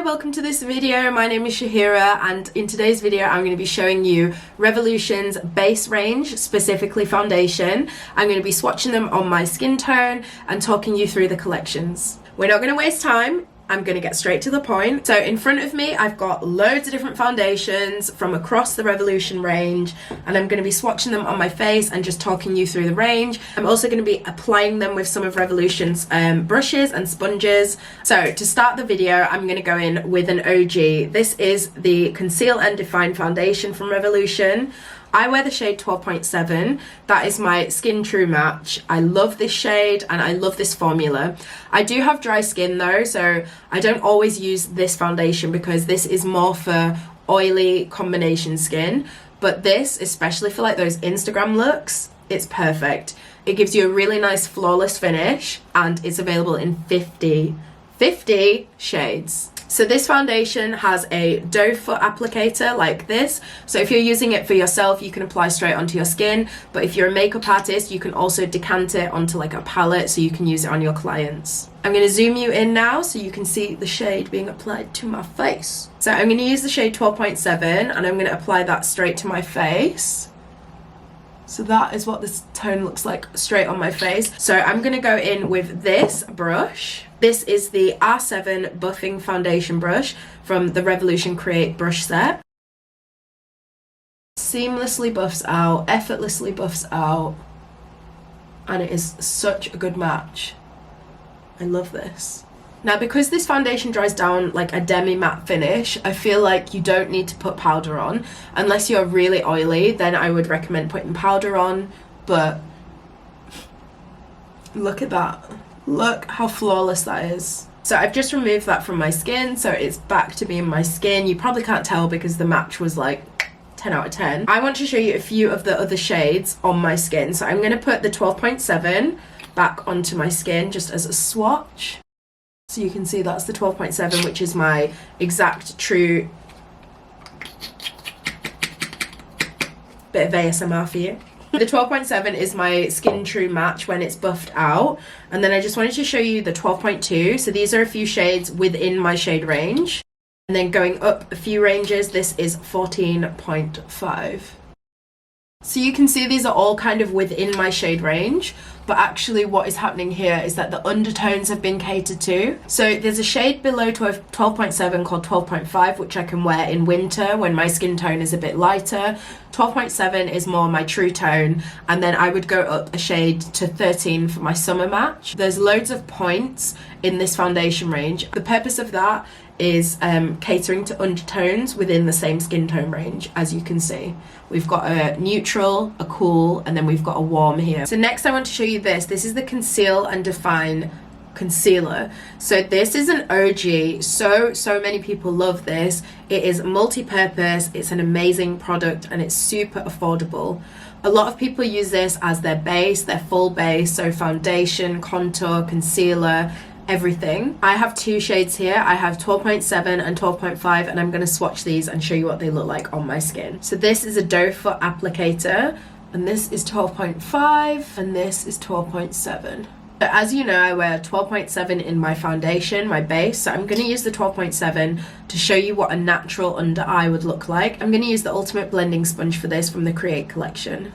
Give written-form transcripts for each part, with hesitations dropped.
welcome to this video. My name is Shahira, and in today's video I'm going to be showing you Revolution's base range, specifically foundation. I'm going to be swatching them on my skin tone and talking you through the collections. We're not going to waste time. I'm going to get straight to the point. So in front of me I've got loads of different foundations from across the Revolution range, and I'm going to be swatching them on my face and just talking you through the range. I'm also going to be applying them with some of Revolution's brushes and sponges. So to start the video, I'm going to go in with an OG. This is the Conceal and Define Foundation from Revolution. I wear the shade 12.7. That is my skin true match. I love this shade and I love this formula. I do have dry skin though, so I don't always use this foundation because this is more for oily combination skin. But this, especially for like those Instagram looks, it's perfect. It gives you a really nice flawless finish, and it's available in 50 shades. So this foundation has a doe foot applicator like this. So if you're using it for yourself, you can apply straight onto your skin. But if you're a makeup artist, you can also decant it onto like a palette so you can use it on your clients. I'm going to zoom you in now so you can see the shade being applied to my face. So I'm going to use the shade 12.7 and I'm going to apply that straight to my face. So that is what this tone looks like straight on my face. So I'm going to go in with this brush. This is the R7 Buffing Foundation brush from the Revolution Create brush set. Seamlessly buffs out, effortlessly buffs out, and it is such a good match. I love this. Now, because this foundation dries down like a demi-matte finish, I feel like you don't need to put powder on. Unless you're really oily, then I would recommend putting powder on, but look at that. Look how flawless that is. So I've just removed that from my skin, so it's back to being my skin. You probably can't tell because the match was like 10 out of 10. I want to show you a few of the other shades on my skin. So I'm going to put the 12.7 back onto my skin just as a swatch. So you can see that's the 12.7, which is my exact true bit of ASMR for you. The 12.7 is my skin true match when it's buffed out. And then I just wanted to show you the 12.2. So these are a few shades within my shade range. And then going up a few ranges, this is 14.5. So you can see these are all kind of within my shade range, but actually what is happening here is that the undertones have been catered to. So there's a shade below 12.7 called 12.5, which I can wear in winter when my skin tone is a bit lighter. 12.7 is more my true tone, and then I would go up a shade to 13 for my summer match. There's loads of points in this foundation range. The purpose of that is catering to undertones within the same skin tone range. As you can see, we've got a neutral, a cool, and then we've got a warm here. So next I want to show you this. This is the Conceal and Define concealer. So this is an OG. So many people love this. It is multi-purpose, it's an amazing product, and it's super affordable. A lot of people use this as their base, their full base, so foundation, contour, concealer, everything. I have two shades here. I have 12.7 and 12.5, and I'm going to swatch these and show you what they look like on my skin. So this is a doe foot applicator, and this is 12.5, and this is 12.7. So as you know, I wear 12.7 in my foundation, my base, so I'm going to use the 12.7 to show you what a natural under eye would look like. I'm going to use the Ultimate Blending Sponge for this from the Create collection.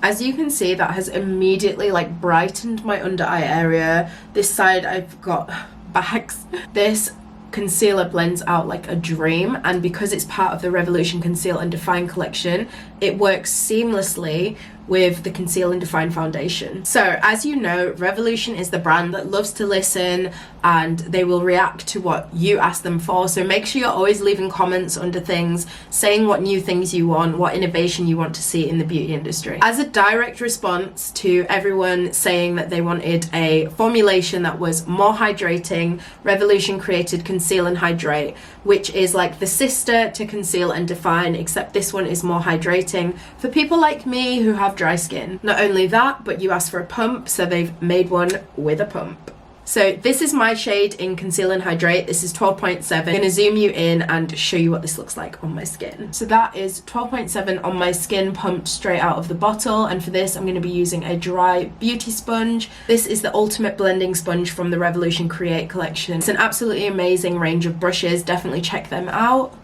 As you can see, that has immediately like brightened my under eye area. This side I've got bags. This concealer blends out like a dream, and because it's part of the Revolution Conceal and Define collection, it works seamlessly with the Conceal and Define foundation. So as you know, Revolution is the brand that loves to listen, and they will react to what you ask them for. So make sure you're always leaving comments under things, saying what new things you want, what innovation you want to see in the beauty industry. As a direct response to everyone saying that they wanted a formulation that was more hydrating, Revolution created Conceal and Hydrate, which is like the sister to Conceal and Define, except this one is more hydrating for people like me who have dry skin. Not only that, but you asked for a pump, so they've made one with a pump. So this is my shade in Conceal and Hydrate. This is 12.7. I'm going to zoom you in and show you what this looks like on my skin. So that is 12.7 on my skin, pumped straight out of the bottle. And for this, I'm going to be using a dry beauty sponge. This is the Ultimate Blending Sponge from the Revolution Create collection. It's an absolutely amazing range of brushes. Definitely check them out.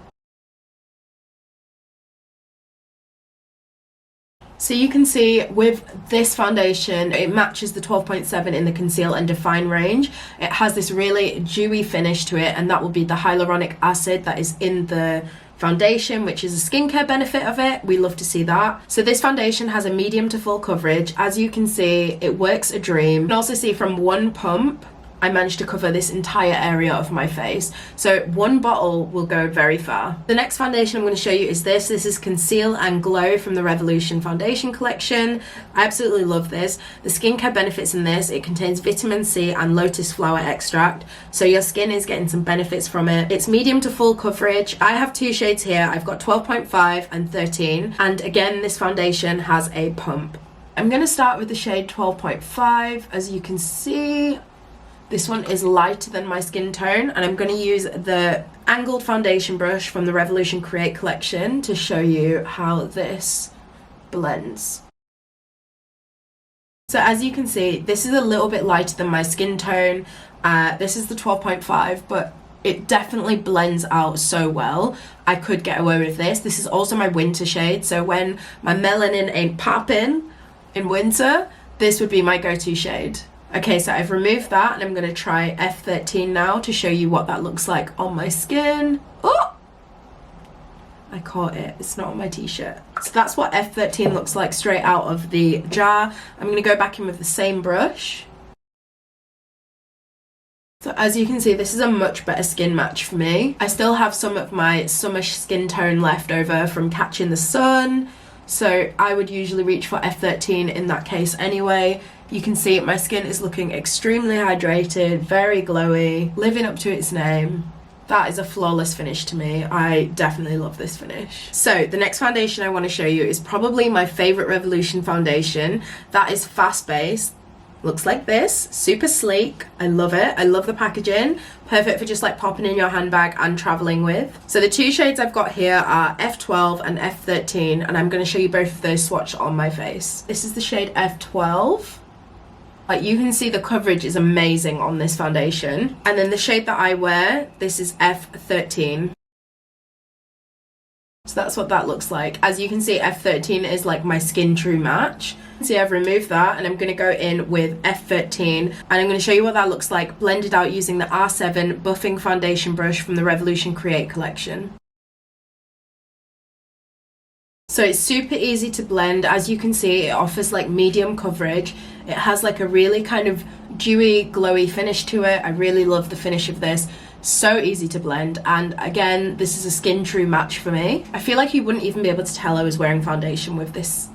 So you can see with this foundation, it matches the 12.7 in the Conceal and Define range. It has this really dewy finish to it, and that will be the hyaluronic acid that is in the foundation, which is a skincare benefit of it. We love to see that. So this foundation has a medium to full coverage. As you can see, it works a dream. You can also see from one pump, I managed to cover this entire area of my face. So one bottle will go very far. The next foundation I'm going to show you is this. This is Conceal and Glow from the Revolution Foundation collection. I absolutely love this. The skincare benefits in this, it contains vitamin C and lotus flower extract. So your skin is getting some benefits from it. It's medium to full coverage. I have two shades here. I've got 12.5 and 13. And again, this foundation has a pump. I'm going to start with the shade 12.5. As you can see, this one is lighter than my skin tone, and I'm going to use the angled foundation brush from the Revolution Create collection to show you how this blends. So as you can see, this is a little bit lighter than my skin tone. This is the 12.5, but it definitely blends out so well. I could get away with this. This is also my winter shade, so when my melanin ain't popping in winter, this would be my go-to shade. Okay, so I've removed that, and I'm going to try F13 now to show you what that looks like on my skin. Oh! I caught it. It's not on my t-shirt. So that's what F13 looks like straight out of the jar. I'm going to go back in with the same brush. So as you can see, this is a much better skin match for me. I still have some of my summer skin tone left over from catching the sun, so I would usually reach for F13 in that case anyway. You can see my skin is looking extremely hydrated, very glowy, living up to its name. That is a flawless finish to me. I definitely love this finish. So the next foundation I want to show you is probably my favorite Revolution foundation. That is Fast Base. Looks like this, super sleek. I love it. I love the packaging. Perfect for just like popping in your handbag and traveling with. So the two shades I've got here are F12 and F13, and I'm going to show you both of those swatched on my face. This is the shade F12. Like, you can see the coverage is amazing on this foundation. And then the shade that I wear, this is F13. So that's what that looks like. As you can see, F13 is like my skin true match. See, I've removed that, and I'm going to go in with F13, and I'm going to show you what that looks like blended out using the R7 buffing foundation brush from the Revolution Create collection. So it's super easy to blend. As you can see, it offers like medium coverage. It has like a really kind of dewy, glowy finish to it. I really love the finish of this. So easy to blend, and again, this is a skin true match for me. I feel like you wouldn't even be able to tell I was wearing foundation with this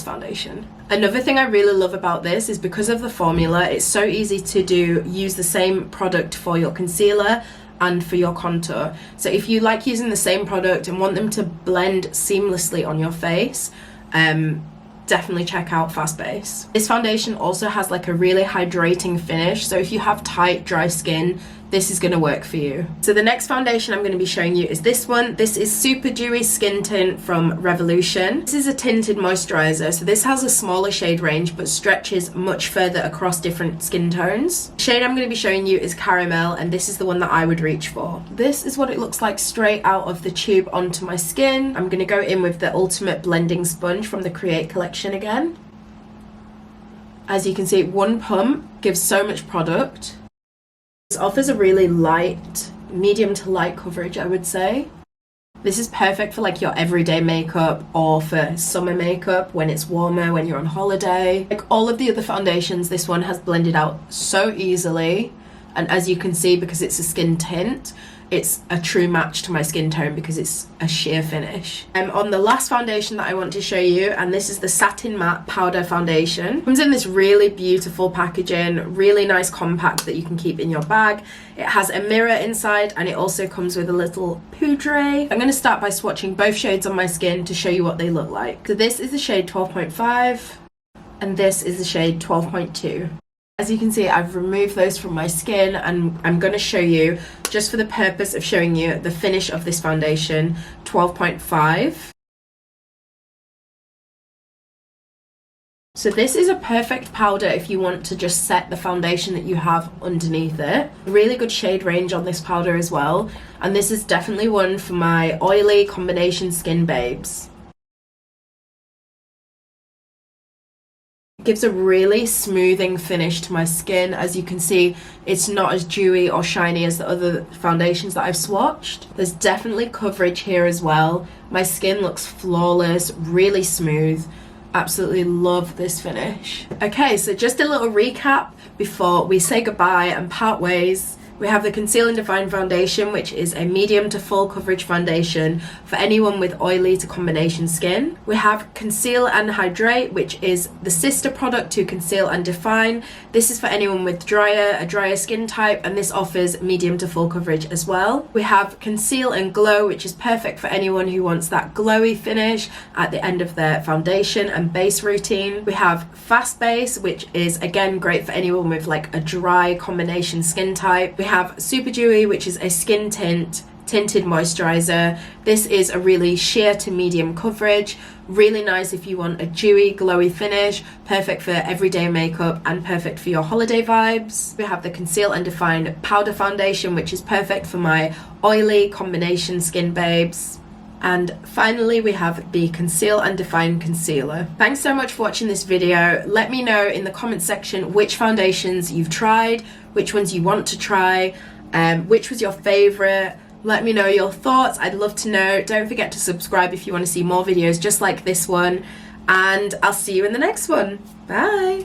foundation. Another thing I really love about this is because of the formula, it's so easy to use the same product for your concealer and for your contour. So if you like using the same product and want them to blend seamlessly on your face, definitely check out Fast Base. This foundation also has like a really hydrating finish, so if you have tight, dry skin, this is going to work for you. So the next foundation I'm going to be showing you is this one. This is Super Dewy Skin Tint from Revolution. This is a tinted moisturizer, so this has a smaller shade range but stretches much further across different skin tones. The shade I'm going to be showing you is Caramel, and this is the one that I would reach for. This is what it looks like straight out of the tube onto my skin. I'm going to go in with the Ultimate Blending Sponge from the Create collection again. As you can see, one pump gives so much product. This offers a really light, medium to light coverage, I would say. This is perfect for like your everyday makeup or for summer makeup when it's warmer, when you're on holiday. Like all of the other foundations, this one has blended out so easily. And as you can see, because it's a skin tint, it's a true match to my skin tone because it's a sheer finish. On the last foundation that I want to show you, and this is the Satin Matte Powder Foundation. It comes in this really beautiful packaging, really nice compact that you can keep in your bag. It has a mirror inside, and it also comes with a little poudre. I'm going to start by swatching both shades on my skin to show you what they look like. So this is the shade 12.5, and this is the shade 12.2. As you can see, I've removed those from my skin, and I'm going to show you, just for the purpose of showing you the finish of this foundation, 12.5. So this is a perfect powder if you want to just set the foundation that you have underneath it. Really good shade range on this powder as well. And this is definitely one for my oily combination skin babes. It gives a really smoothing finish to my skin. As you can see, it's not as dewy or shiny as the other foundations that I've swatched. There's definitely coverage here as well. My skin looks flawless, really smooth. Absolutely love this finish. Okay, so just a little recap before we say goodbye and part ways. We have the Conceal Define Foundation, which is a medium to full coverage foundation for anyone with oily to combination skin. We have Conceal and Hydrate, which is the sister product to Conceal and Define. This is for anyone with a drier skin type, and this offers medium to full coverage as well. We have Conceal and Glow, which is perfect for anyone who wants that glowy finish at the end of their foundation and base routine. We have Fast Base, which is again great for anyone with like a dry combination skin type. We have Super Dewy, which is a skin tinted moisturizer. This is a really sheer to medium coverage, really nice if you want a dewy glowy finish, perfect for everyday makeup and perfect for your holiday vibes. We have the Conceal and Define powder foundation, which is perfect for my oily combination skin babes. And finally, we have the Conceal and Define concealer. Thanks so much for watching this video. Let me know in the comment section which foundations you've tried, which ones you want to try, which was your favorite. Let me know your thoughts. I'd love to know. Don't forget to subscribe if you want to see more videos just like this one, and I'll see you in the next one. Bye.